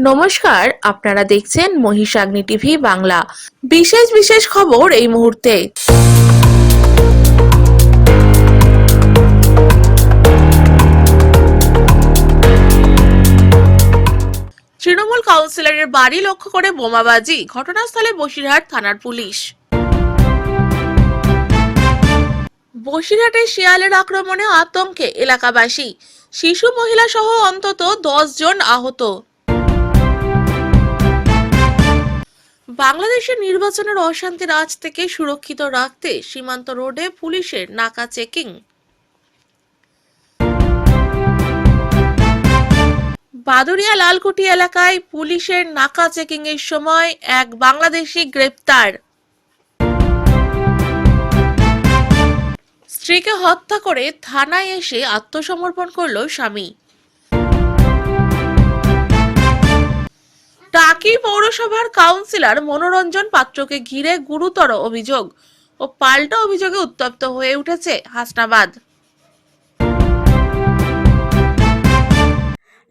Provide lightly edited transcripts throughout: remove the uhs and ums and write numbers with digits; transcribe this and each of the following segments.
নমস্কার, আপনারা দেখছেন মহিষাগ্নি টিভি বাংলা। বিশেষ খবর এই মুহূর্তে। তৃণমূল কাউন্সিলরের বাড়ি লক্ষ্য করে বোমাবাজি, ঘটনাস্থলে বসিরহাট থানার পুলিশ। বসিরহাটে শিয়ালের আক্রমণে আতঙ্কে এলাকাবাসী, শিশু মহিলা সহ অন্তত 10 জন আহত। বাংলাদেশের নির্বাচনের অশান্তির আজ থেকে সুরক্ষিত রাখতে সীমান্ত রোডে পুলিশের নাকা চেকিং। বাদুড়িয়া লালকুটি এলাকায় পুলিশের নাকা চেকিং এর সময় এক বাংলাদেশি গ্রেপ্তার। স্ত্রীকে হত্যা করে থানায় এসে আত্মসমর্পণ করল স্বামী। টাকি পৌরসভার কাউন্সিলর মনোরঞ্জন পাত্রকে ঘিরে গুরুতর অভিযোগ ও পাল্টা অভিযোগে উত্তপ্ত হয়ে উঠেছে হাসনাবাদ।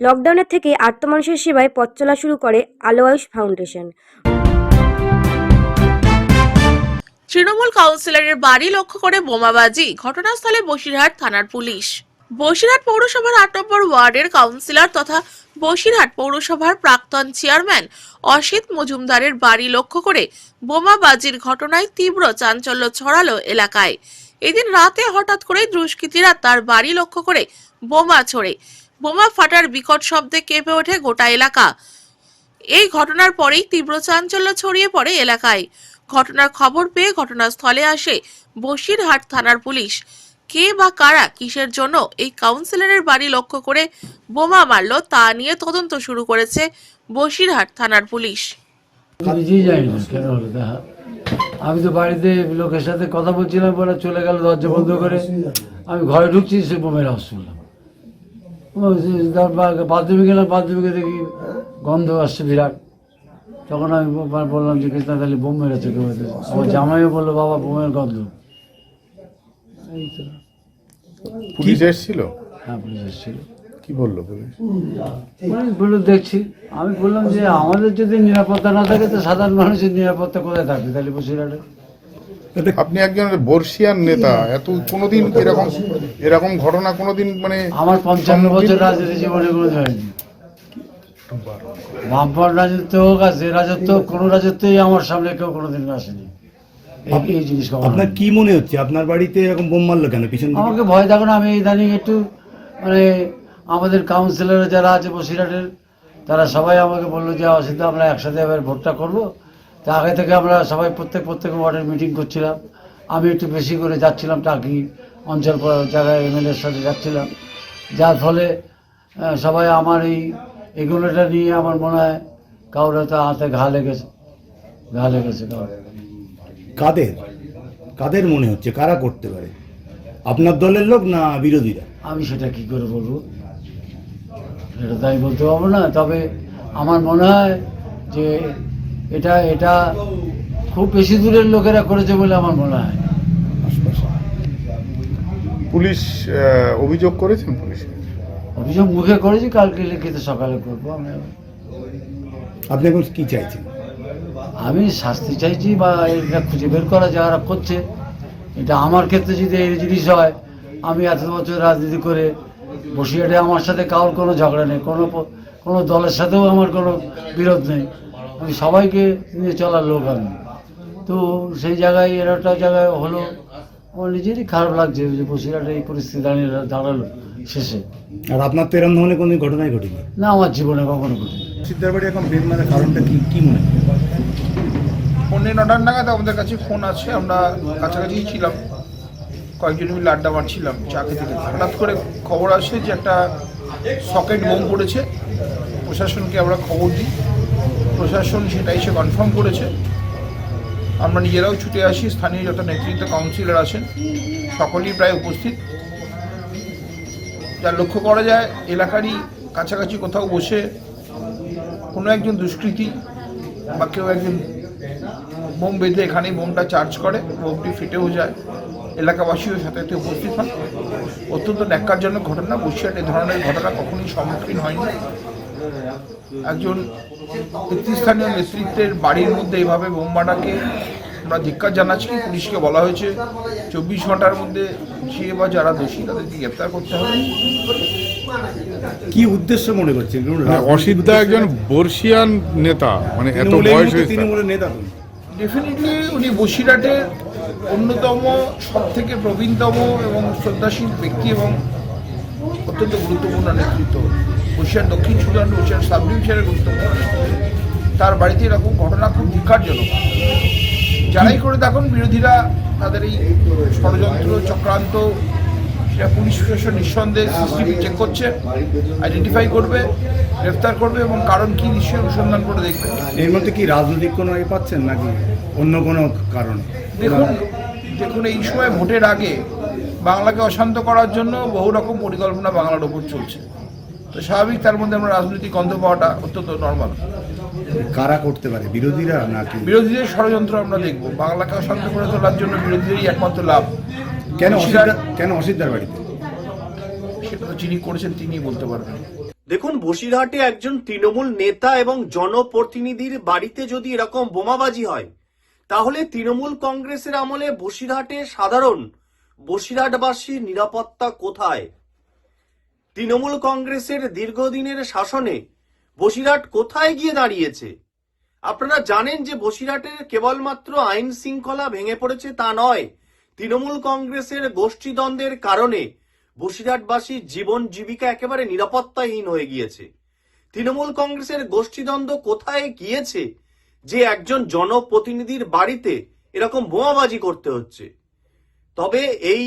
লকডাউনের থেকে আর্ত মানুষের সেবায় পথ চলা শুরু করে আলো আয়ুষ ফাউন্ডেশন। তৃণমূল কাউন্সিলরের বাড়ি লক্ষ্য করে বোমাবাজি, ঘটনাস্থলে বসিরহাট থানার পুলিশ। বসিরহাট পৌরসভার 8 নম্বর ওয়ার্ডের কাউন্সিলর তথা বসিরহাট পৌরসভার প্রাক্তন চেয়ারম্যান অসিত মজুমদারের বাড়ি লক্ষ্য করে বোমাবাজির ঘটনায় তীব্র চাঞ্চল্য ছড়ালো এলাকায়। এদিন রাতে হঠাৎ করে দুষ্কৃতীরা তার বাড়ি লক্ষ্য করে বোমা ছোড়ে। বোমা ফাটার বিকট শব্দে কেঁপে ওঠে গোটা এলাকা। এই ঘটনার পরেই তীব্র চাঞ্চল্য ছড়িয়ে পড়ে এলাকায়। ঘটনার খবর পেয়ে ঘটনাস্থলে আসে বসিরহাট থানার পুলিশ। কে বা কারা কিসের জন্য এই কাউন্সিলরের বাড়ি লক্ষ্য করে বোমা মারল তা নিয়ে তদন্ত শুরু করেছে বসিরহাট থানার পুলিশ। নিজেই জানি না কেন হলো দেখা। আমি তো বাড়িতে লোকের সাথে কথা বলছিলাম, বলে চলে গেল দরজা বন্ধ করে। আমি ঘরে ঢুকছি, সে বোমের আওয়াজ শুনলাম। বাথরুমে গেলাম, বাথরুমে দেখি গন্ধ আসছে বিরাট। তখন আমি বললাম যে কৃষ্ণা তাহলে বোম মেরেছে কেউ। আমার জামাইও বললো বাবা বোমের গন্ধ। এই তো। পুলিশ এসেছিল? হ্যাঁ, পুলিশ এসেছিল। কি বললো পুলিশ? বললো দেখছি। আমি বললাম যে আমাদের যদি নিরাপত্তা না থাকে তো সাধারণ মানুষের নিরাপত্তা কোথায় থাকবে তাহলে বসিরহাটে? আপনি একজন বর্ষিয়ান নেতা, এত কোনোদিন এরকম ঘটনা কোনোদিন মানে আমার 55 বছর রাজনীতি জীবনে কোনো হয়নি। বামপন্থ রাজত্ব হোক আর যে রাজত্ব, কোনো রাজত্বই আমার সামনে কেউ কোনোদিন আসেনি। এই জিনিস আপনার কি মনে হচ্ছে আপনার বাড়িতে এরকম বোম মারলো কেন? পিছন থেকে আমাকে ভয় দেখো না। আমি ইদানিং একটু মানে আমাদের কাউন্সিলর যারা আছে বসিরহাটের, তারা সবাই আমাকে বললো যে অসিত আমরা একসাথে এবার ভোটটা করবো। তা আগে থেকে আমরা সবাই প্রত্যেক ওয়ার্ডের মিটিং করছিলাম। আমি একটু বেশি করে যাচ্ছিলাম টাকি অঞ্চল জায়গায়, এমএলএর সাথে যাচ্ছিলাম। যার ফলে সবাই আমার এগুলোটা নিয়ে আমার মনে হয় কারোর হয়তো হাতে ঘা লেগেছে কারোর। কাদের মনে হচ্ছে কারা করতে পারে? আপনার দলের লোক না বিরোধীরা? আমি সেটা কি করে বলবো, এটা তাই বলতে পারবো না। তবে আমার মনে হয় যে এটা খুব বেশি দূরের লোকেরা করেছে বলে আমার মনে হয়। পুলিশ অভিযোগ করেছেন? পুলিশ অভিযোগ মুখে করেছি, কালকে লিখিত সকালে করবো। আপনি এখন কি চাইছেন? আমি শাস্তি চাইছি বা এটা খুঁজে বের করা যারা করছে। এটা আমার ক্ষেত্রে যদি এই জিনিস হয়, আমি এত বছর রাজনীতি করে বসিরহাটে আমার সাথে কারোর কোনো ঝগড়া নেই, কোনো দলের সাথেও আমার কোনো বিরোধ নেই। আমি সবাইকে নিয়ে চলার লোক আমি। তো সেই জায়গায় একটা জায়গায় হলো, আমার নিজেরই খারাপ লাগছে যে বসিরহাটে এই পরিস্থিতি দাঁড়ালো শেষে। আর আপনার তো এরকম ধরনের কোনো ঘটনাই ঘটেনি? না, আমার জীবনে কখনো ঘটেনি। সিদ্ধার বাড়ি এখন বেল মারার কারণটা কি মনে হয়? 9:30 নাগাদ আমাদের কাছে ফোন আছে। আমরা কাছাকাছি ছিলাম, কয়েকজন মিলে আড্ডা মারছিলাম চা খেতে খেতে। হঠাৎ করে খবর আসে যে একটা সকেট বোম পড়েছে। প্রশাসনকে আমরা খবর দিই, প্রশাসন সেটা এসে কনফার্ম করেছে। আমরা নিজেরাও ছুটে আসি, স্থানীয় যত নেতৃত্ব কাউন্সিলর আছেন সকলেই প্রায় উপস্থিত। যা লক্ষ্য করা যায়, এলাকারই কাছাকাছি কোথাও বসে কোনো একজন দুষ্কৃতী বা কেউ একজন বোম বেঁধে এখানেই বোমটা চার্জ করে, বোমটি ফেটেও যায়। এলাকাবাসীও সাথে সাথে উপস্থিত হন। অত্যন্ত ন্যাক্কারজনক ঘটনা। বসিরহাট এ ধরনের ঘটনা কখনোই সম্মুখীন হয়নি। একজন নেতৃস্থানীয় নেতৃত্বের বাড়ির মধ্যে এইভাবে বোমাটাকে আমরা ধিক্কার জানাচ্ছি। পুলিশকে বলা হয়েছে 24 ঘন্টার মধ্যে যে বা যারা দোষী তাদেরকে গ্রেপ্তার করতে হবে। কি উদ্দেশ্য মনে করছেন? অসিত দা একজন বর্ষিয়ান নেতা, মানে এত বয়স হয়েছে। তৃণমূলের নেতা তো। ডেফিনেটলি উনি বসিরহাটের অন্যতম সব থেকে প্রবীণতম এবং শ্রদ্ধাশীল ব্যক্তি এবং অত্যন্ত গুরুত্বপূর্ণ নেতৃত্ব। বসিরহাট দক্ষিণ সুদান বসিরহাট সাব ডিভিশনের গুরুত্বপূর্ণ নেতৃত্ব। তার বাড়িতে এরকম ঘটনা খুব ধিক্কারজনক। যারাই করে দেখুন, বিরোধীরা তাদের এই ষড়যন্ত্র চক্রান্ত সেটা পুলিশ প্রশাসন নিঃসন্দেহে সিসিটিভি চেক করছে, আইডেন্টিফাই করবে, গ্রেফতার করবে এবং কারণ কি নিশ্চয়ই অনুসন্ধান করে দেখবে। এর মধ্যে কি রাজনৈতিক কোনো পাচ্ছেন নাকি অন্য কোনো কারণ? দেখুন এই সময় ভোটের আগে বাংলাকে অশান্ত করার জন্য বহু রকম পরিকল্পনা বাংলার ওপর চলছে, তো স্বাভাবিক তার মধ্যে আমরা রাজনৈতিক গন্ধ পাওয়াটা অত্যন্ত নর্মাল। কারা করতে পারে? বিরোধীরা নাকি? বিরোধীদের ষড়যন্ত্র আমরা দেখব। বাংলাকে অশান্ত করে তোলার জন্য বিরোধীদেরই একমাত্র লাভ। কেন অসিতদার বাড়িতে? সেটা তো যিনি করেছেন তিনিই বলতে পারবেন। দেখুন, বসিরহাটে একজন তৃণমূল নেতা এবং জনপ্রতিনিধির বাড়িতে যদি এরকম বোমাবাজি হয়, তাহলে তৃণমূল কংগ্রেসের আমলে বসিরহাটে সাধারণ বসিরহাটবাসীর নিরাপত্তা কোথায়? তৃণমূল কংগ্রেসের দীর্ঘদিনের শাসনে বসিরহাট কোথায় গিয়ে দাঁড়িয়েছে? আপনারা জানেন যে বসিরহাটের কেবলমাত্র আইন শৃঙ্খলা ভেঙে পড়েছে তা নয়, তৃণমূল কংগ্রেসের গোষ্ঠীদ্বন্দ্বের কারণে বসিরহাটবাসীর জীবন জীবিকা একেবারে নিরাপত্তাহীন হয়ে গিয়েছে। তৃণমূল কংগ্রেসের গোষ্ঠীদ্বন্দ্ব কোথায় গিয়েছে যে একজন জনপ্রতিনিধির বাড়িতে এরকম বোমাবাজি করতে হচ্ছে? তবে এই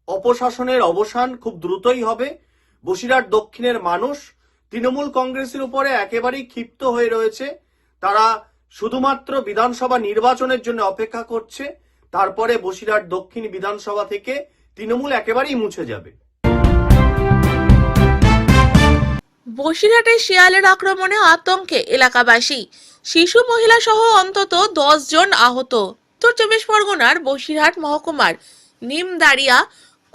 অপশাসনের অবসান খুব দ্রুতই হবে। বসিরহাট দক্ষিণের মানুষ তৃণমূল কংগ্রেসের উপরে একেবারেই ক্ষিপ্ত হয়ে রয়েছে। তারা শুধুমাত্র বিধানসভা নির্বাচনের জন্য অপেক্ষা করছে, তারপরে বসিরহাট দক্ষিণ বিধানসভা থেকে তৃণমূল একেবারেই মুছে যাবে। বসিরহাটে শিয়ালের আক্রমণে আতঙ্কে এলাকাবাসী, শিশু মহিলা সহ অন্তত 10 জন আহত। উত্তর 24 পরগনার বসিরহাট মহকুমার নিমদারিয়া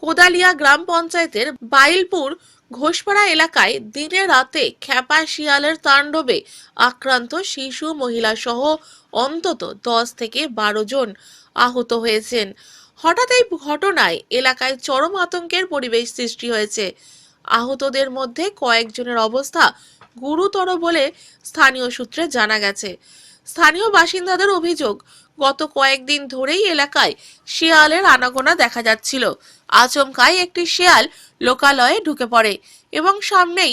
কোদালিয়া গ্রাম পঞ্চায়েতের বাইলপুর ঘোষপাড়া এলাকায় দিনে রাতে খ্যাপা শিয়ালের তাণ্ডবে আক্রান্ত শিশু মহিলা সহ অন্তত 10 থেকে 12 জন আহত হয়েছেন। হঠাৎ এই ঘটনায় এলাকায় চরম আতঙ্কের পরিবেশ সৃষ্টি হয়েছে। আহতদের মধ্যে কয়েকজনের অবস্থা গুরুতর বলে স্থানীয় সূত্রে জানা গেছে। স্থানীয় বাসিন্দাদের অভিযোগ, গত কয়েকদিন ধরেই এলাকায় শিয়ালের আনাগোনা দেখা যাচ্ছিল। আচমকাই একটি শিয়াল লোকালয়ে ঢুকে পড়ে এবং সামনেই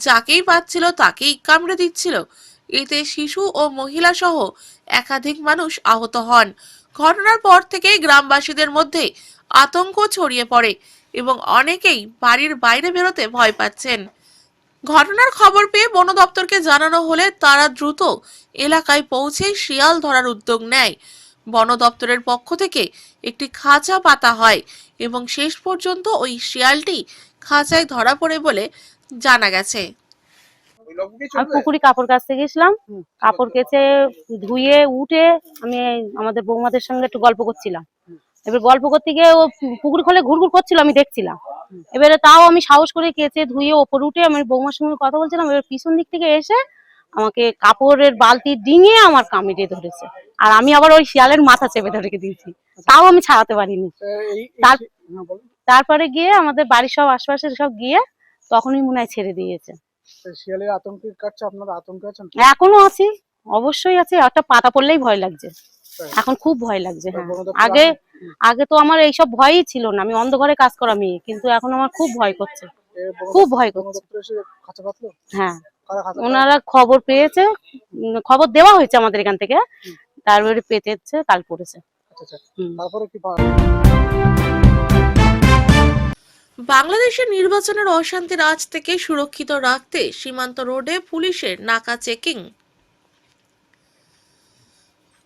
যাকেই পাচ্ছিল তাকেই কামড়ে দিচ্ছিল। এতে শিশু ও মহিলা সহ একাধিক মানুষ আহত হন। ঘটনার পর থেকেই গ্রামবাসীদের মধ্যে আতঙ্ক ছড়িয়ে পড়ে এবং অনেকেই বাড়ির বাইরে বেরোতে ভয় পাচ্ছেন। ঘটনার খবর পেয়ে বন দপ্তরকে জানানো হলে তারা দ্রুত এলাকায় পৌঁছে শিয়াল ধরার উদ্যোগ নেয়। বন দপ্তরের পক্ষ থেকে একটি খাঁচা পাতা হয় এবং শেষ পর্যন্ত ওই শিয়ালটি খাঁচায় ধরা পড়ে বলে জানা গেছে। আমি পুকুরি কাপড় কাচতে গেছিলাম, কাপড় কেচে ধুয়ে উঠে আমি আমাদের বৌমাদের সঙ্গে একটু গল্প করছিলাম। এবার গল্প করতে গিয়ে ও পুকুর খোলে ঘুরঘুর করছিল, আমি দেখছিলাম। এবারে তাও আমি সাহস করে কেচে ধুয়ে ওপর উঠে আমি বৌমার সঙ্গে কথা বলছিলাম। এবার পিছন দিক থেকে এসে আমাকে কাপড়ের বালতি ডিঙে আমার কামড়ে ধরেছে, আর আমি আবার ওই শিয়ালের মাথা চেপে ধরে দিয়েছি, তাও আমি ছাড়াতে পারিনি। তারপরে গিয়ে আমাদের বাড়ির সব আশপাশের সব গিয়ে তখনই মনে হয় ছেড়ে দিয়েছে। শিয়ালের আতঙ্কের কাছে আপনারা আতঙ্কে আছেন? এখনো আছি, অবশ্যই আছে। একটা পাতা পড়লেই ভয় লাগছে, এখন খুব ভয় লাগছে। হ্যাঁ, আগে তো আমার এইসব ভয়ই ছিল না, আমি অন্ধকারে কাজ করা মেয়ে, কিন্তু এখন আমার খুব ভয় করছে, খুব ভয় করছে। হ্যাঁ, ওনারা খবর পেয়েছে, খবর দেওয়া হয়েছে আমাদের এখান থেকে, তারপরে পেতেছে, কাল পড়েছে। বাংলাদেশের নির্বাচনের অশান্তির আজ থেকে সুরক্ষিত রাখতে সীমান্ত রোডে পুলিশের নাকা চেকিং।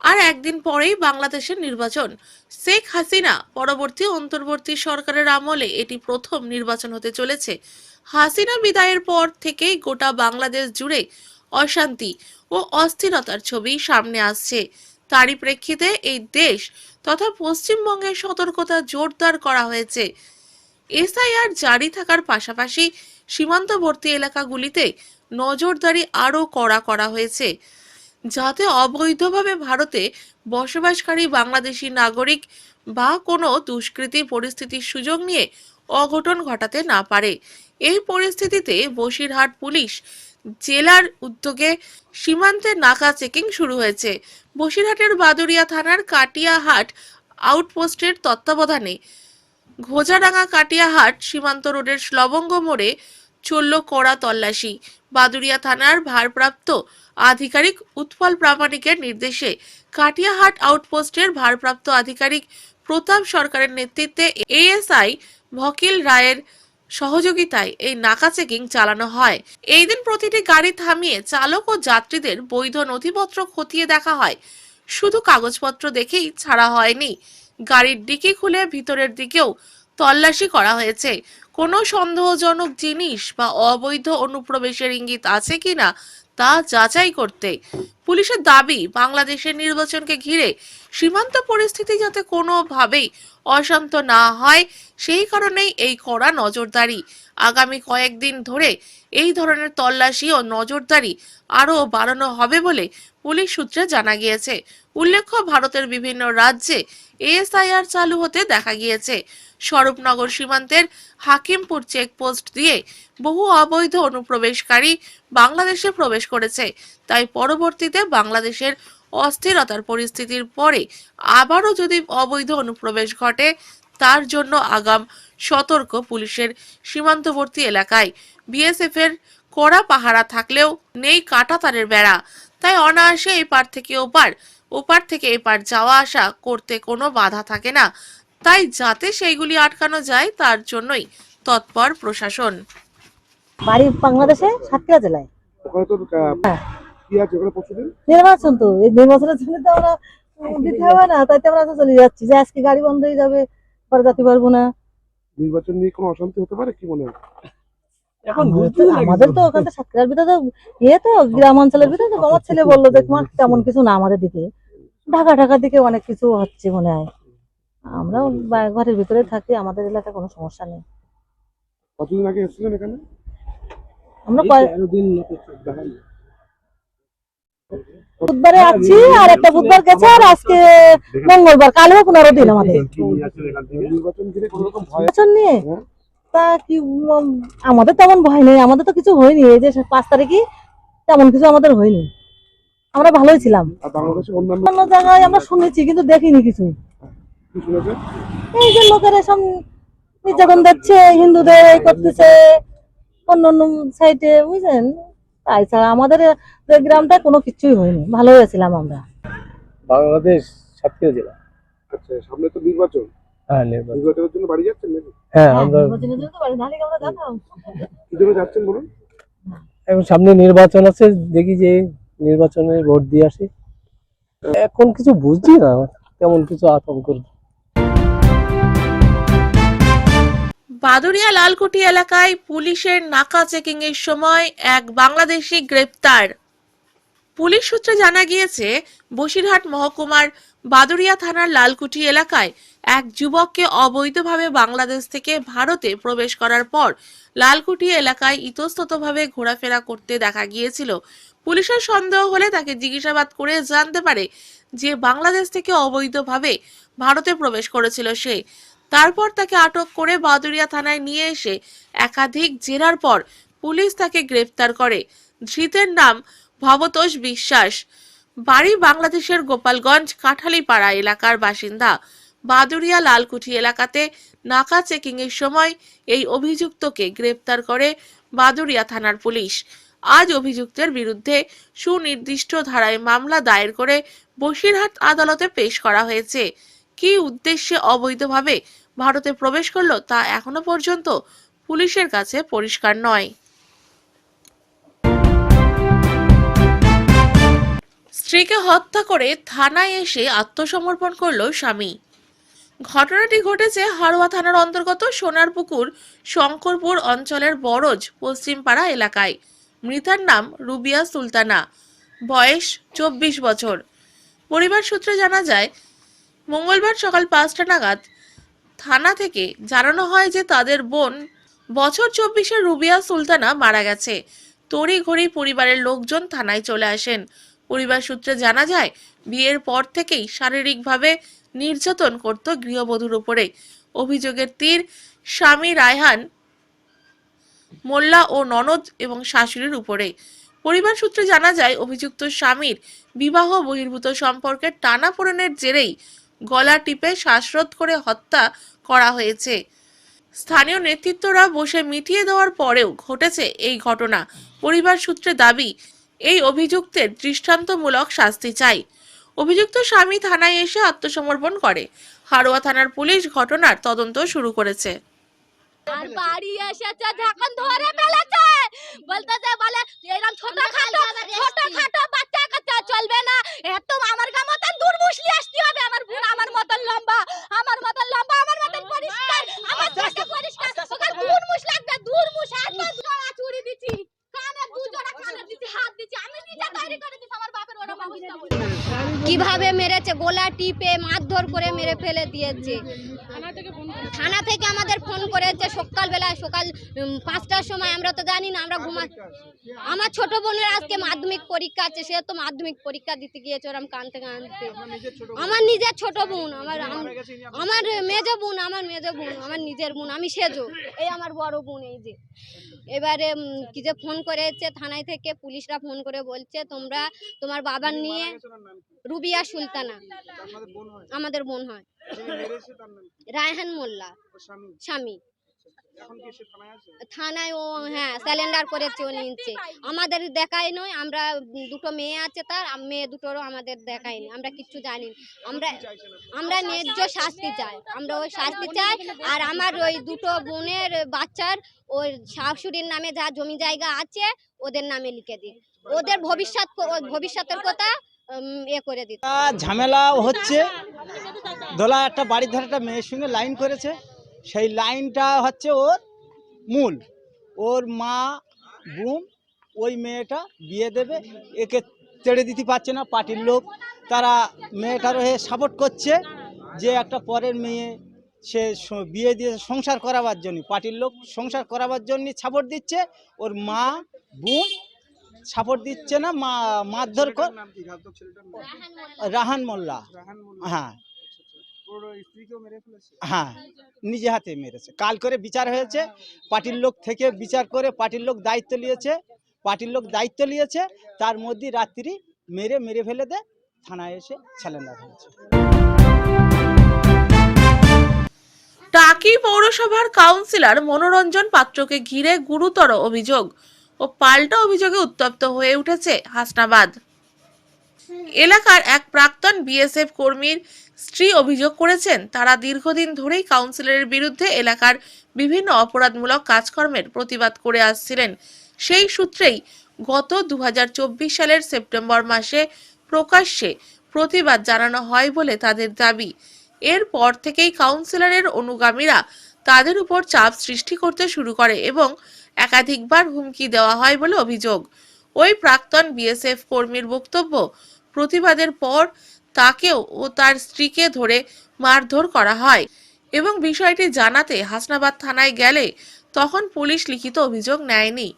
আর একদিন পরেই বাংলাদেশের নির্বাচন। শেখ হাসিনা পরবর্তী অন্তর্বর্তী সরকারের আমলে এটি প্রথম নির্বাচন হতে চলেছে। হাসিনা বিদায়ের পর থেকেই গোটা বাংলাদেশ জুড়ে অশান্তি ও অস্থিরতার ছবি সামনে আসছে। তারই প্রেক্ষিতে এই দেশ তথা পশ্চিমবঙ্গের সতর্কতা জোরদার করা হয়েছে। এসআইআর জারি থাকার পাশাপাশি সীমান্তবর্তী এলাকাগুলিতে নজরদারি আরও কড়া করা হয়েছে, যাতে অবৈধভাবে ভারতে বসবাসকারী বাংলাদেশি নাগরিক বা কোনো দুষ্কৃতী পরিস্থিতির সুযোগ নিয়ে অঘটন ঘটাতে না পারে। এই পরিস্থিতিতে বসিরহাট পুলিশ জেলার উদ্যোগে সীমান্তে নাকা চেকিং শুরু হয়েছে। বসিরহাটের বাদুড়িয়া থানার কাটিয়াহাট আউটপোস্টের তত্ত্বাবধানে ঘোজাডাঙ্গা কাটিয়াহাট সীমান্ত রোডের লবঙ্গ মোড়ে চলল কড়া তল্লাশি। বাদুড়িয়া থানার ভারপ্রাপ্ত আধিকারিক উৎপল প্রামাণিকের নির্দেশে কাটিয়াহাট আউটপোস্টের ভারপ্রাপ্ত আধিকারিক প্রতাপ সরকারের নেতৃত্বে এএসআই ভকিল রায়ের সহযোগিতায় এই নাকা চেকিং চালানো হয়। এই দিন প্রতিটি গাড়ি থামিয়ে চালক ও যাত্রীদের বৈধ নথিপত্র খতিয়ে দেখা হয়। শুধু কাগজপত্র দেখেই ছাড়া হয়নি, গাড়ির ডিকি খুলে ভিতরের দিকেও তল্লাশি করা হয়েছে। কোনো সন্দেহজনক জিনিস বা অবৈধ অনুপ্রবেশের ইঙ্গিত আছে কিনা তা যাচাই করতে। পুলিশের দাবি, বাংলাদেশের নির্বাচনকে ঘিরে সীমান্ত পরিস্থিতি যাতে কোনোভাবেই অশান্ত না হয়, সেই কারণেই এই কড়া নজরদারি। আগামী কয়েকদিন ধরে এই ধরনের তল্লাশি ও নজরদারি আরও বাড়ানো হবে বলে পুলিশ সূত্রে জানা গিয়েছে। উল্লেখ্য, ভারতের বিভিন্ন রাজ্যে এএসআইআর চালু হতে দেখা গিয়েছে। স্বরূপনগর সীমান্তের হাকিমপুর চেকপোস্ট দিয়ে বহু অবৈধ অনুপ্রবেশকারী বাংলাদেশে প্রবেশ করেছে। তাই পরবর্তীতে বাংলাদেশের অস্থিরতার পরিস্থিতির পরে আবারও যদি অবৈধ অনুপ্রবেশ ঘটে, তার জন্য আগাম সতর্ক পুলিশের সীমান্তবর্তী এলাকায় বিএসএফ এর কড়া পাহারা থাকলেও নেই কাঁটাতারের বেড়া। তাই অনায়াসে এপার থেকে ওপার থেকে এপার যাওয়া আসা করতে কোনো বাধা থাকে না। তাই যাতে সেইগুলি আটকানো যায়, তার জন্যই তৎপর প্রশাসন। বাড়ি বাংলাদেশে সাতক্ষীরা জেলায়। ওখানে তো কি আছে ওখানে প্রস্তুতি? নির্বাচন তো, এই নির্বাচনের জন্য তো আমরা দিতে হবে না, তাই তো আমরা তো চলে যাচ্ছি যে আজকে গাড়ি বন্ধ হয়ে যাবে, পরে যেতে পারবো না। নির্বাচন নিয়ে কোনো অশান্তি হতে পারে কি মনে হয়? আমাদের তো ওখানে সাতক্ষীরার ভিতরে তো তো গ্রাম অঞ্চলের ভিতরে তো আমার ছেলে বললো যে তোমার তেমন কিছু না, আমাদের দিকে ঢাকার দিকে অনেক কিছু হচ্ছে মনে হয়। আমরা ঘরের ভিতরে থাকি, আমাদের এলাকায় কোনো সমস্যা নেই। কতদিন আগে এসেছিলেন এখানে? আমরা বুধবারে আছি, আর একটা বুধবার গেছে, আর আজকে মঙ্গলবার, কালও 15 দিন আমাদের নির্বাচন ঘিরে কোনো রকম ভয় নির্বাচন নিয়ে। তা কি আমাদের তেমন ভয় নেই, আমাদের তো কিছু হয়নি। এই যে 5 তারিখে তেমন কিছু আমাদের হয়নি, আমরা ভালোই ছিলাম। আর বাংলাদেশের অন্যান্য অন্য জায়গায় আমরা শুনেছি কিন্তু দেখিনি কিছু। কি শুনেছেন? এই যে লোকেরা সব নির্যাতন দিচ্ছে, হিন্দুদের এই করতেছে অন্য অন্য সাইডে, বুঝলেন। তাই ছাড়া আমাদের গ্রামটা কোনো কিছুই হয়নি, ভালোই ছিলাম আমরা। বাংলাদেশ সাতক্ষীরা জেলা। আচ্ছা, সামনে তো নির্বাচন। হ্যাঁ, নির্বাচন। নির্বাচনের জন্য বাড়ি যাচ্ছেন নাকি? হ্যাঁ, আমরা নির্বাচনের জন্য তো বাড়ি না গেলে আমরা যেতাম। কি জন্য যাচ্ছেন বলুন? এখন সামনে নির্বাচন আছে, দেখি যে নির্বাচনে ভোট দিয়ে আসি। এখন কিছু বুঝছি না, তেমন কিছু আতঙ্ক। বাদুড়িয়া লালকুটি এলাকায় পুলিশের নাকা চেকিং এর সময় এক বাংলাদেশি গ্রেপ্তার। পুলিশ সূত্রে জানা গিয়েছে, বসিরহাট মহকুমার বাদুড়িয়া থানার লালকুটি এলাকায় এক যুবককে অবৈধভাবে বাংলাদেশ থেকে ভারতে প্রবেশ করার পর লালকুটি এলাকায় ইতস্ততভাবে ঘোরাফেরা করতে দেখা গিয়েছিল। পুলিশের সন্দেহ হলে তাকে জিজ্ঞাসাবাদ করে জানতে পারে যে বাংলাদেশ থেকে অবৈধভাবে ভারতে প্রবেশ করেছিল সে। তারপর তাকে আটক করে বাদুড়িয়া থানায় নিয়ে এসে একাধিক জেরার পর পুলিশ তাকে গ্রেফতার করে। ধৃতের নাম ভবতোষ বিশ্বাস, বাড়ি বাংলাদেশের গোপালগঞ্জ কাঠালিপাড়া এলাকার বাসিন্দা। বাদুড়িয়া লালকুঠি এলাকাতে নাকা চেকিং এর সময় এই অভিযুক্তকে গ্রেফতার করে বাদুড়িয়া থানার পুলিশ। আজ অভিযুক্তের বিরুদ্ধে সুনির্দিষ্ট ধারায় মামলা দায়ের করে বসিরহাট আদালতে পেশ করা হয়েছে। কী উদ্দেশ্যে অবৈধভাবে ভারতে প্রবেশ করলো তা এখনো পর্যন্ত পুলিশের কাছে পরিষ্কার নয়। স্ত্রীকে হত্যা করে থানায় এসে আত্মসমর্পণ করলো স্বামী। ঘটনাটি ঘটেছে হারোয়া থানার অন্তর্গত সোনারপুকুর শঙ্করপুর অঞ্চলের বরজ পশ্চিমপাড়া এলাকায়। মৃতার নাম রুবিয়া সুলতানা, বয়স 24 বছর। পরিবার সূত্রে জানা যায়, মঙ্গলবার সকাল 5টা নাগাদ থানা থেকে জানানো হয় যে তাদের বোন বছর 24-এর রুবিয়া সুলতানা মারা গেছে। তড়িঘড়ি পরিবারের লোকজন থানায় চলে আসেন। পরিবার সূত্রে জানা যায়, বিয়ের পর থেকেই শারীরিকভাবে নির্যাতন করত গৃহবধূর উপরে। অভিযোগের তীর স্বামী রায়হান মোল্লা ও ননদ এবং শাশুড়ির উপরে। পরিবার সূত্রে জানা যায়, অভিযুক্ত স্বামীর বিবাহ বহির্ভূত সম্পর্কের টানাপোড়েনের জেরেই গলা টিপে শ্বাসরোধ করে হত্যা করা হয়েছে। স্থানীয় নেতৃত্বরা বসে মিটিয়ে দেওয়ার পরেও ঘটেছে এই ঘটনা। পরিবার সূত্রে দাবি, এই অভিযুক্তের দৃষ্টান্তমূলক শাস্তি চাই। অভিযুক্ত স্বামী থানায় এসে আত্মসমর্পণ করে। হাড়োয়া থানার পুলিশ ঘটনার তদন্ত শুরু করেছে। আর বাড়ি এসেছে যখন ধরে ফেলেছে, বলতেছে বলে এরকম ছোটখাটো বাচ্চা কাচ্চা চলবে না, এত আমার গা মতন দুর্মুষলি আসতে হবে, আমার বোন আমার মতন লম্বা, আমার মতন পরিষ্কার, আমার চোখে পরিষ্কার, ওকে দুর্মুষ লাগবে, দুর্মুষ এত জোড়া চুরি দিছি, কানে দু জোড়া কানে দিছি, হাত দিছি, আমি নিজে তৈরি করে দিছি, আমার বাপের ওরকম অবস্থা। কিভাবে মেরেছে, গলা টিপে মারধর করে মেরে ফেলে দিয়েছে। থানা থেকে আমাদের ফোন করেছে সকালবেলায়, সকাল 5টার সময়। আমরা তো জানি না, আমরা আমার ছোট বোনের আজকে মাধ্যমিক পরীক্ষা আছে, সে তো মাধ্যমিক পরীক্ষা দিতে গিয়েছে ওরম কানতে কানতে। আমার নিজের ছোট বোন, আমার মেজ বোন, আমার নিজের বোন, আমি সেজো, এই আমার বড় বোন। এই যে এবারে কি যে ফোন করেছে থানায় থেকে, পুলিশরা ফোন করে বলছে তোমরা তোমার বাবার নিয়ে, রুবিয়া সুলতানা আমাদের বোন হয়, রায়হান মোল্লা স্বামী। থানায় ও হ্যাঁ স্যালেন্ডার করেছে, ও নিচ্ছে। আমাদের দেখাই নয়, আমরা দুটো মেয়ে আছে, তার মেয়ে দুটোরও আমাদের দেখায়নি, আমরা কিচ্ছু জানি না। আমরা ন্যায্য শাস্তি চাই, আমরা ওই শাস্তি চাই। আর আমার ওই দুটো বোনের বাচ্চার ওই শাশুড়ির নামে যা জমি জায়গা আছে ওদের নামে লিখে দিই, ওদের ভবিষ্যতের কথা করে দিত। ঝামেলা হচ্ছে, দোলা একটা বাড়ির ধারে একটা মেয়ের সঙ্গে লাইন করেছে, সেই লাইনটা হচ্ছে ওর মূল। ওর মা বোন ওই মেয়েটা বিয়ে দেবে, একে ছেড়ে দিতে পারছে না। পার্টির লোক তারা মেয়েটার হয়ে সাপোর্ট করছে যে একটা পরের মেয়ে সে বিয়ে দিয়ে সংসার করাবার জন্য, পার্টির লোক সংসার করাবার জন্য সাপোর্ট দিচ্ছে। ওর মা বোন সাপোর্ট দিচ্ছে না, মারধর কর। রাহান মোল্লা, হ্যাঁ হ্যাঁ, নিজে হাতে মেরেছে। কাল করে বিচার হয়েছে, পার্টির লোক থেকে বিচার করে পার্টির লোক দায়িত্ব নিয়েছে, তার মধ্যে রাত্রি মেরে ফেলে দে, থানায় এসে স্যালেন্ডার হয়েছে। টাকি পৌরসভার কাউন্সিলর মনোরঞ্জন পাত্রকে ঘিরে গুরুতর অভিযোগ ও পাল্টা অভিযোগে উত্তপ্ত হয়ে উঠেছে হাসনাবাদ এলাকার এক প্রাক্তন বিএসএফ কর্মীর স্ত্রী। অভিযোগ করেছেন, তারা দীর্ঘদিন ধরেই কাউন্সিলরের বিরুদ্ধে এলাকার বিভিন্ন অপরাধমূলক কাজকর্মের প্রতিবাদ করে আসছিলেন। সেই সূত্রেই গত 2024 সালের সেপ্টেম্বর মাসে প্রকাশ্যে প্রতিবাদ জানানো হয় বলে তাদের দাবি। এরপর থেকেই কাউন্সিলরের অনুগামীরা তাদের উপর চাপ সৃষ্টি করতে শুরু করে এবং একাধিকবার হুমকি দেওয়া হয় বলে অভিযোগ। ওই প্রাক্তন বিএসএফ কর্মীর বক্তব্য, প্রতিবাদের পর তাকেও ও তার স্ত্রীকে ধরে মারধর করা হয় এবং বিষয়টি জানাতে হাসনাবাদ থানায় গেলে তখন পুলিশ লিখিত অভিযোগ নেয়নি।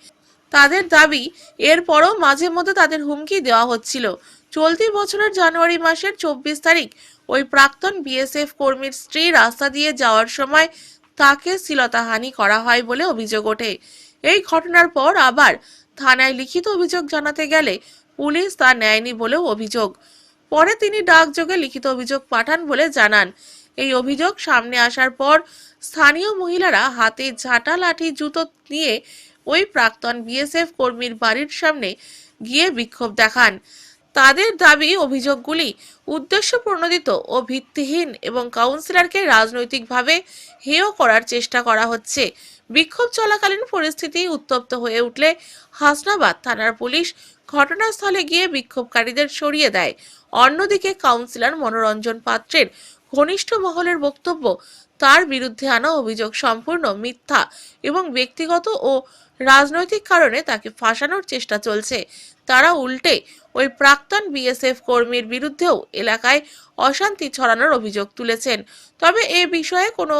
তাদের দাবি, এরপরও মাঝে মধ্যে তাদের হুমকি দেওয়া হচ্ছিল। চলতি বছরের জানুয়ারি মাসের 24 তারিখ ওই প্রাক্তন বিএসএফ কর্মীর স্ত্রী রাস্তা দিয়ে যাওয়ার সময় তাকে শ্লীলতাহানি করা হয় বলে অভিযোগ ওঠে। এই ঘটনার পর আবার থানায় লিখিত অভিযোগ জানাতে গেলে পুলিশ তা নেয়নি বলেও অভিযোগ। পরে তিনি ডাকযোগে লিখিত অভিযোগ পাঠান বলে জানান। এই অভিযোগ সামনে আসার পর স্থানীয় মহিলারা হাতে ঝাঁটা, লাঠি, জুতো নিয়ে ওই প্রাক্তন বিএসএফ কর্মীর বাড়ির সামনে গিয়ে বিক্ষোভ দেখান। তাদের দাবি, অভিযোগগুলি উদ্দেশ্যপ্রণোদিত ও ভিত্তিহীন এবং কাউন্সিলরকে রাজনৈতিকভাবে হেয় করার চেষ্টা করা হচ্ছে। বিক্ষোভ চলাকালীন পরিস্থিতি উত্তপ্ত হয়ে উঠলে হাসনাবাদ থানার পুলিশ ঘটনাস্থলে গিয়ে বিক্ষোভকারীদের সরিয়ে দেয়। অন্যদিকে কাউন্সিলর মনোরঞ্জন পাত্রের ঘনিষ্ঠ মহলের বক্তব্য, তার বিরুদ্ধে আনা অভিযোগ সম্পূর্ণ মিথ্যা এবং ব্যক্তিগত ও রাজনৈতিক কারণে তাকে ফাঁসানোর চেষ্টা চলছে। তারা উল্টে ওই প্রাক্তন বিএসএফ কর্মীর বিরুদ্ধেও এলাকায় অশান্তি ছড়ানোর অভিযোগ তুলেছেন। তবে এ বিষয়ে কোনো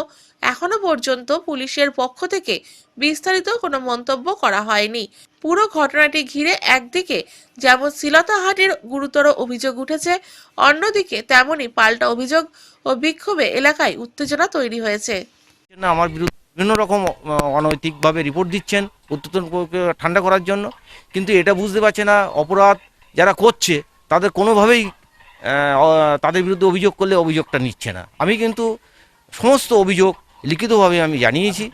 এখনো পর্যন্ত পুলিশের পক্ষ থেকে বিস্তারিত কোনো মন্তব্য করা হয়নি। পুরো ঘটনাটি ঘিরে একদিকে যেমন শ্লীলতাহানির গুরুতর অভিযোগ উঠেছে, অন্যদিকে তেমনি পাল্টা অভিযোগ ও বিক্ষোভে এলাকায় উত্তেজনা তৈরি হয়েছে। না, আমার বিরুদ্ধে বিভিন্ন রকম অনৈতিকভাবে রিপোর্ট দিচ্ছেন উত্তেজন ঠান্ডা করার জন্য, কিন্তু এটা বুঝতে পারছে না অপরাধ যারা করছে তাদের কোনোভাবেই তাদের বিরুদ্ধে অভিযোগ করলে অভিযোগটা নিচ্ছে না। আমি কিন্তু সমস্ত অভিযোগ লিখিতভাবে আমি জানিয়েছি।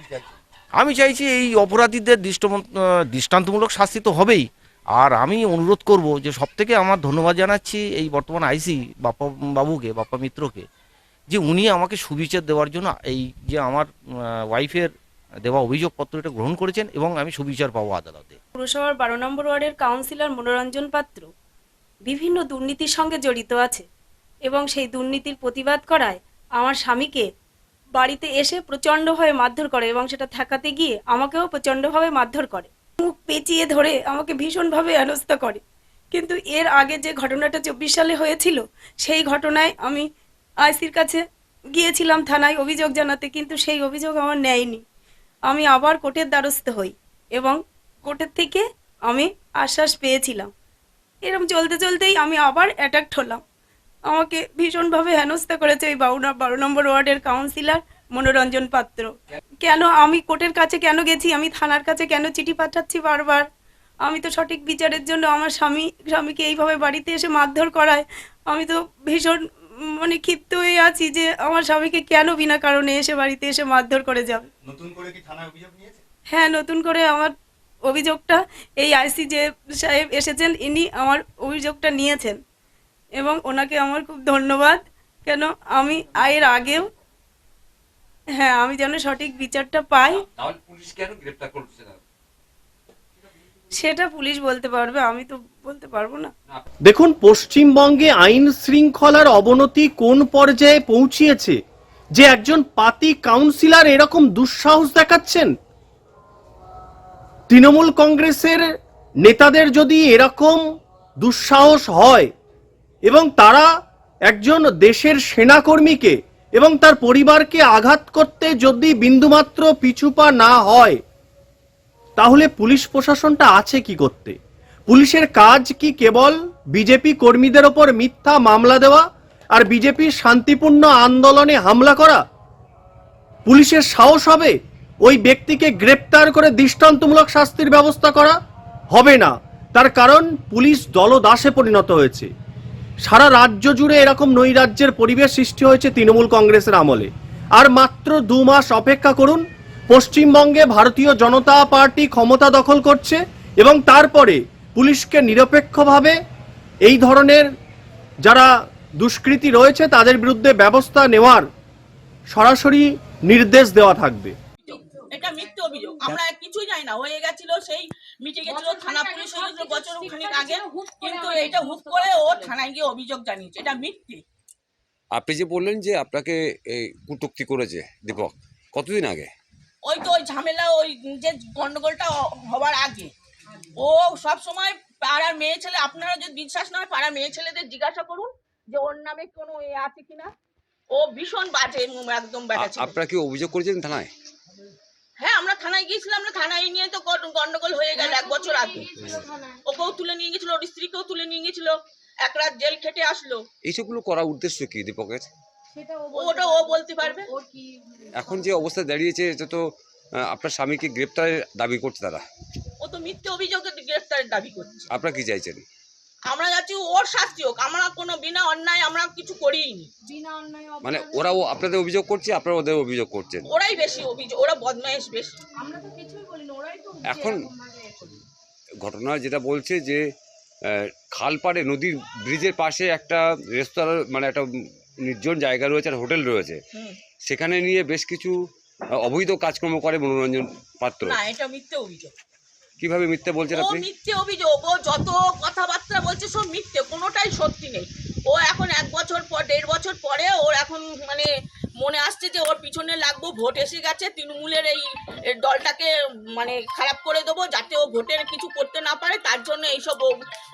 আমি চাইছি এই অপরাধীদের দৃষ্টান্তমূলক শাস্তি তো হবেই। আর আমি অনুরোধ করব যে সবথেকে আমার ধন্যবাদ জানাচ্ছি এই বর্তমান আইসি বাপ্পা মিত্রকে, যে উনি আমাকে সুবিচার দেওয়ার জন্য এই যে আমার ওয়াইফের দেওয়া অভিযোগপত্র এটা গ্রহণ করেছেন এবং আমি সুবিচার পাবো আদালতে। পুরসভার 12 নম্বর ওয়ার্ডের কাউন্সিলর মনোরঞ্জন পাত্র বিভিন্ন দুর্নীতির সঙ্গে জড়িত আছে এবং সেই দুর্নীতির প্রতিবাদ করায় আমার স্বামীকে বাড়িতে এসে প্রচণ্ডভাবে মারধর করে এবং সেটা ঠেকাতে গিয়ে আমাকেও প্রচণ্ডভাবে মারধর করে, মুখ পেঁচিয়ে ধরে আমাকে ভীষণভাবে হেনস্থা করে। কিন্তু এর আগে যে ঘটনাটা 24 সালে হয়েছিল সেই ঘটনায় আমি আইসির কাছে গিয়েছিলাম থানায় অভিযোগ জানাতে, কিন্তু সেই অভিযোগ আমার নেয়নি। আমি আবার কোর্টের দ্বারস্থ হই এবং কোর্টের থেকে আমি আশ্বাস পেয়েছিলাম। এরকম চলতে চলতেই আমি আবার অ্যাটাকড হলাম। আমাকে ভীষণভাবে হেনস্থা করেছে ওই 12 নম্বর ওয়ার্ডের কাউন্সিলর মনোরঞ্জন পাত্র। কেন আমি কোর্টের কাছে কেন গেছি, আমি থানার কাছে কেন চিঠি পাঠাচ্ছি বারবার? আমি তো সঠিক বিচারের জন্য আমার স্বামীকে এইভাবে বাড়িতে এসে মারধর করায় আমি তো ভীষণ ক্ষিপ্ত হয়ে আছি যে আমার স্বামীকে কেন বিনা কারণে এসে বাড়িতে এসে মারধর করে যাবে। নতুন করে কি থানায় অভিযোগ নিয়েছে? হ্যাঁ, নতুন করে আমার অভিযোগটা এই আইসি যে সাহেব এসেছেন ইনি আমার অভিযোগটা নিয়েছেন এবং ওনাকে আমার খুব ধন্যবাদ। কেন আমি এর আগেও আমি যেন সঠিক বিচারটা পাই। পুলিশ কেন গ্রেফতার করছে না সেটা পুলিশ বলতে পারবে, আমি তো বলতে পারবো না। দেখুন পশ্চিমবঙ্গে আইন শৃঙ্খলার অবনতি কোন পর্যায়ে পৌঁছিয়েছে যে একজন পাতি কাউন্সিলর এরকম দুঃসাহস দেখাচ্ছেন। তৃণমূল কংগ্রেসের নেতাদের যদি এরকম দুঃসাহস হয় এবং তারা একজন দেশের সেনাকর্মীকে এবং তার পরিবারকে আঘাত করতে যদি বিন্দুমাত্র পিছুপা না হয়, তাহলে পুলিশ প্রশাসনটা আছে কি করতে? পুলিশের কাজ কি কেবল বিজেপি কর্মীদের ওপর মিথ্যা মামলা দেওয়া আর বিজেপির শান্তিপূর্ণ আন্দোলনে হামলা করা? পুলিশের সাহস হবে ওই ব্যক্তিকে গ্রেপ্তার করে দৃষ্টান্তমূলক শাস্তির ব্যবস্থা করা? হবে না। তার কারণ পুলিশ দলদাসে পরিণত হয়েছে। সারা রাজ্য জুড়ে এরকম নৈরাজ্যের পরিবেশ সৃষ্টি হয়েছে তৃণমূল কংগ্রেসের আমলে। আর মাত্র 2 মাস অপেক্ষা করুন, পশ্চিমবঙ্গে ভারতীয় জনতা পার্টি ক্ষমতা দখল করছে এবং তারপরে পুলিশকে নিরপেক্ষভাবে এই ধরনের যারা দুষ্কৃতী রয়েছে তাদের বিরুদ্ধে ব্যবস্থা নেওয়ার সরাসরি নির্দেশ দেওয়া থাকবে। এটা মিথ্যে অভিযোগ, আমরা কিছুই জানি না। হয়ে গেছিল সেই মিটে গেছিল, থানা পুলিশ হয়ে গেছিল বছর খানিক আগে, কিন্তু এটা হুট করে ও থানায় গিয়ে অভিযোগ জানিয়েছে, এটা মিথ্যে। আপনি যে বললেন যে আপনাকে কটূক্তি করেছে দীপক, কতদিন আগে? ওই তো ওই ঝামেলা, ওই যে গন্ডগোলটা হবার আগে ও সব সময় পাড়ার মেয়ে ছেলে, আপনারা যদি বিশ্বাস না হয় পাড়ার মেয়ে ছেলেদের জিজ্ঞাসা করুন যে ওর নামে কোনো আছে কিনা। ও ভীষণ বাজে, একদম বাজে। আপনারা কি অভিযোগ করেছেন থানায়? হ্যাঁ, আমরা থানায় গিয়েছিলাম। আমরা থানায় নিয়ে তো গন্ডগোল হয়ে গেল 1 বছর আগে। ওকেও তুলে নিয়ে গেছিল, ওর স্ত্রীকেও তুলে নিয়ে গেছিল, 1 রাত জেল খেটে আসলো। এইসবগুলো করার উদ্দেশ্য কি দীপকের? ওটা ও বলতে পারবে। এখন যে অবস্থা দাঁড়িয়েছে এটা তো আপনার স্বামীকে গ্রেপ্তারের দাবি করছে তারা। ও তো মিথ্যে অভিযোগে গ্রেফতারের দাবি করছে। আপনারা কি চাইছেন? আমরা যাচ্ছি ওর শাস্তি হোক, আমরা কোনো বিনা অন্যায় আমরা কিছু করিনি। মানে ওরাও আপনাদের অভিযোগ করছে, আপনারা ওদের অভিযোগ করছেন? ওরাই বেশি অভিযোগ, ওরা বদমাইশ বেশি। আমরা তো কিছুই বলিনি, ওরাই তো। এখন ঘটনা যেটা বলছে যে খালপাড়ে নদীর ব্রিজের পাশে একটা রেস্তোরাঁ, মানে একটা নির্জন জায়গা রয়েছে আর হোটেল রয়েছে, সেখানে নিয়ে বেশ কিছু অবৈধ কাজকর্ম করে মনোরঞ্জন পাত্র। না, এটা মিথ্যে অভিযোগ। কিভাবে মিথ্যে বলছেন আপনি? ও মিথ্যে অভিযোগ, ও যত কথাবার্তা বলছে সব মিথ্যে, কোনোটাই সত্যি নেই। ও এখন 1 বছর পর 1.5 বছর পরে ওর এখন মনে আসছে যে ওর পিছনে লাগবো, ভোট এসে গেছে, তৃণমূলের এই দলটাকে খারাপ করে দেবো যাতে ও ভোটের কিছু করতে না পারে, তার জন্য এইসব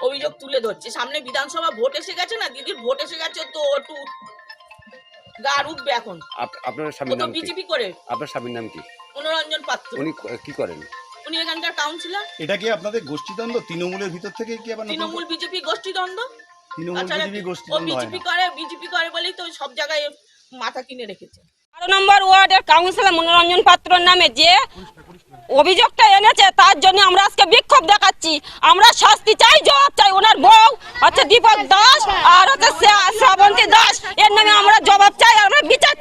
অভিযোগ তুলে ধরছে। সামনে বিধানসভা ভোট এসে গেছে না, দিদির ভোট এসে গেছে, তো একটু গা উঠবে এখন। আপনার ও স্বামীর তো নাম কি? বিজেপি করে। আপনার স্বামীর নাম কি? মনোরঞ্জন পাত্র। উনি কি করেন? উনি এখানকার কাউন্সিলর। এটা কি আপনাদের গোষ্ঠীদ্বন্দ্ব তৃণমূলের ভিতর থেকে কি আবার তৃণমূল বিজেপি গোষ্ঠীদ্বন্দ্ব। তৃণমূল তাছাড়া বিজেপি ও গোষ্ঠীদ্বন্দ্ব হয় না? বিজেপি করে বলেই তো সব জায়গায় মাথা কিনে রেখেছে। 12 নম্বর ওয়ার্ডের কাউন্সিলর মনোরঞ্জন পাত্রর নামে যে অভিযোগটা এনেছে তার জন্য আমরা আজকে বিক্ষোভ দেখাচ্ছি। আমরা শাস্তি চাই, জবাব চাই। ওনার বউ হচ্ছে দীপক দাস আর হচ্ছে শ্রাবন্তী দাস, এর নামে আমরা জবাব চাই, আমরা বিচার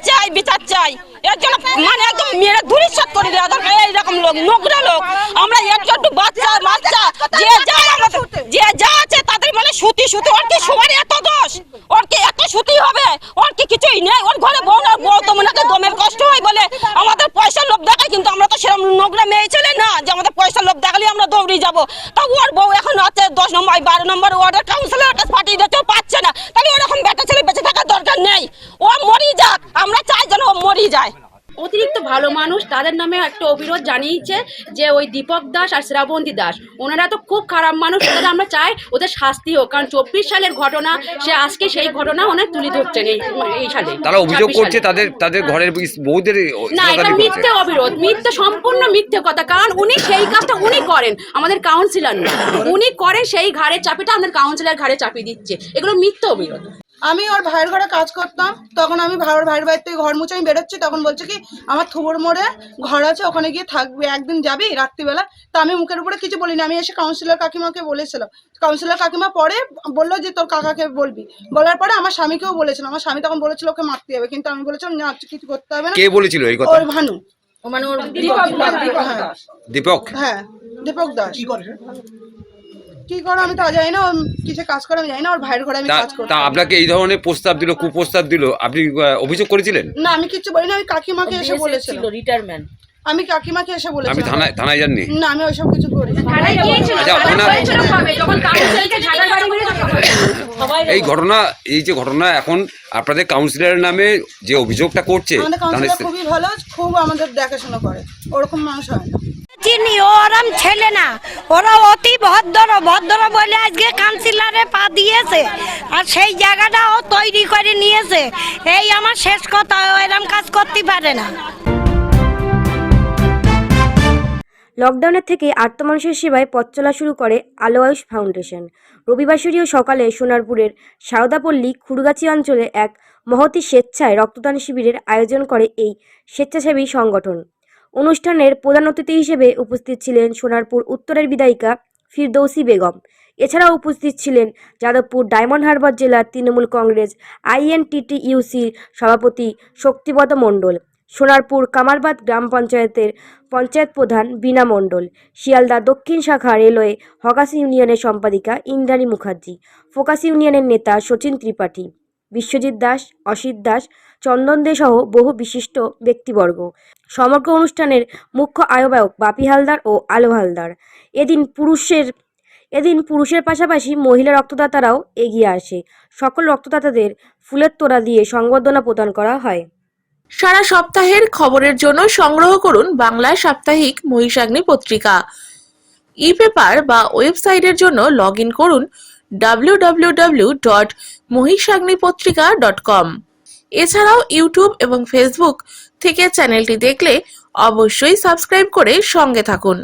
চাই। এর জন্য মানে একদম মেরে ধূলিসাৎ করে দেওয়া দরকার। এইরকম লোক, নোংরা লোক। আমরা এর জন্য বাচ্চা যে যা আছে তাদের মানে সুতি ওর কি সবার এত দোষ? ওর কি এত সুতি হবে? ওর কি কিছুই নেই? ওর ঘরে বউ তো মনে দমের কষ্ট হয় বলে আমাদের পয়সার লোভ দেখায়, কিন্তু আমরা তো সেরকম নোংরা মেয়ে ছেলে না যে আমাদের পয়সার লোভ দেখালে আমরা দৌড়ে যাবো। তা ওর বউ এখন আছে 10 নম্বর 12 নম্বর ওয়ার্ডের কাউন্সিলর কাছে পাঠিয়ে দিচ্ছে, পাচ্ছে না। তাহলে ওরকম বেটা ছেলে বেঁচে থাকার দরকার নেই। ও মরি যাক, আমরা চাই যেন ও মরি যায়। অতিরিক্ত ভালো মানুষ, তাদের নামে একটা অভিযোগ জানিয়েছে যে ওই দীপক দাস আর শ্রাবন্তী দাস ওনারা তো খুব খারাপ মানুষ। ওদের আমরা চাই ওদের শাস্তি হোক, কারণ 24 সালের ঘটনা, সে আজকে সেই ঘটনা ওনার তুলে ধরছেন এই সালে। তারা অভিযোগ করছে তাদের ঘরের বউদের না, এটা মিথ্যে অবিরোধ, মিথ্যে, সম্পূর্ণ মিথ্যে কথা। কারণ উনি সেই কাজটা উনি করেন, আমাদের কাউন্সিলর না। উনি করেন সেই ঘাড়ের চাপিটা আমাদের কাউন্সিলর ঘাড়ে চাপিয়ে দিচ্ছে। এগুলো মিথ্যে অবিরোধ। আমি ওর ভাইয়ের ঘরে কাজ করতাম, তখন আমি ভাইয়ের বাড়ি থেকে ঘর মুছে আমি বেরোচ্ছি, তখন বলছে কি আমার থুবুর মোড়ে ঘর আছে, ওখানে গিয়ে থাকবি, একদিন যাবি রাত্রিবেলা। তা আমি মুখের উপরে কিছু বলিনি, আমি এসে কাউন্সিলর কাকিমাকে বলেছিলাম। কাউন্সিলর কাকিমা পরে বললো যে তোর কাকাকে বলবি। বলার পরে আমার স্বামীকেও বলেছিলাম। আমার স্বামী তখন বলেছিল ওকে মারতে হবে, কিন্তু আমি বলেছিলাম না, কিছু করতে হবে না। কে বলেছিল এই কথা? ওর ভানু, মানে ওর দীপক। হ্যাঁ দীপক দাস। কি করে আমি তা জানি না, কিসে কাজ করে আমি জানি না। ওর ভাইয়ের ঘরে আমি কাজ করতাম। তা আপনাকে এই ধরনের কুপ্রস্তাব দিল, আপনি অভিযোগ করেছিলেন? না, আমি কিছু বলিনি, আমি কাকিমাকে এসে বলেছিলাম। রিটায়ারমেন্ট। আমি কাকিমাকে এসে বলেছিলাম। আপনি থানায় যাননি? না, আমি ওইসব কিছু করি। এই যে ঘটনা এখন আপনাদের কাউন্সিলরের নামে যে অভিযোগটা করছে, আমাদের কাউন্সিলর খুবই ভালো, খুব আমাদের দেখাশোনা করে, ওরকম মানুষ হয় না। চিনি ওরম ছেলে না, ওরা অতি ভদ্র বলে আজকে কাউন্সিলরে পা দিয়েছে, আর সেই জায়গাটা ও তৈরি করে নিয়েছে। এই আমার শেষ কথা, এরম কাজ করতে পারে না। লকডাউনের থেকে আর্ত মানুষের সেবায় পথ চলা শুরু করে আলো আয়ুষ ফাউন্ডেশন। রবিবার সকালে সোনারপুরের সারদাপল্লী খুরগাছি অঞ্চলে এক মহতী স্বেচ্ছায় রক্তদান শিবিরের আয়োজন করে এই স্বেচ্ছাসেবী সংগঠন। অনুষ্ঠানের প্রধান অতিথি হিসেবে উপস্থিত ছিলেন সোনারপুর উত্তরের বিধায়িকা ফিরদৌসী বেগম। এছাড়াও উপস্থিত ছিলেন যাদবপুর ডায়মন্ড হারবার জেলার তৃণমূল কংগ্রেস INTTUCর সভাপতি শক্তিপদ মণ্ডল, সোনারপুর কামারবাদ গ্রাম পঞ্চায়েতের পঞ্চায়েত প্রধান বীণা মণ্ডল, শিয়ালদা দক্ষিণ শাখা রেলওয়ে হকাস ইউনিয়নের সম্পাদিকা ইন্দ্রাণী মুখার্জি, ফোকাস ইউনিয়নের নেতা শচীন ত্রিপাঠী, বিশ্বজিৎ দাস, অসিত দাস, চন্দন দে সহ বহু বিশিষ্ট ব্যক্তিবর্গ। সমগ্র অনুষ্ঠানের মুখ্য আহ্বায়ক বাপি হালদার ও আলো হালদার। এদিন পুরুষের পাশাপাশি মহিলা রক্তদাতারাও এগিয়ে আসে। সকল রক্তদাতাদের ফুলের তোড়া দিয়ে সংবর্ধনা প্রদান করা হয়। সারা সপ্তাহের খবরের জন্য সংগ্রহ করুন বাংলা সাপ্তাহিক মহিষাগ্নি পত্রিকা। ই-পেপার বা ওয়েবসাইটের জন্য লগ ইন করুন www.mohisagnipotrika.com। এছাড়াও ইউটিউব এবং ফেসবুক থেকে চ্যানেলটি দেখলে অবশ্যই সাবস্ক্রাইব করে সঙ্গে থাকুন।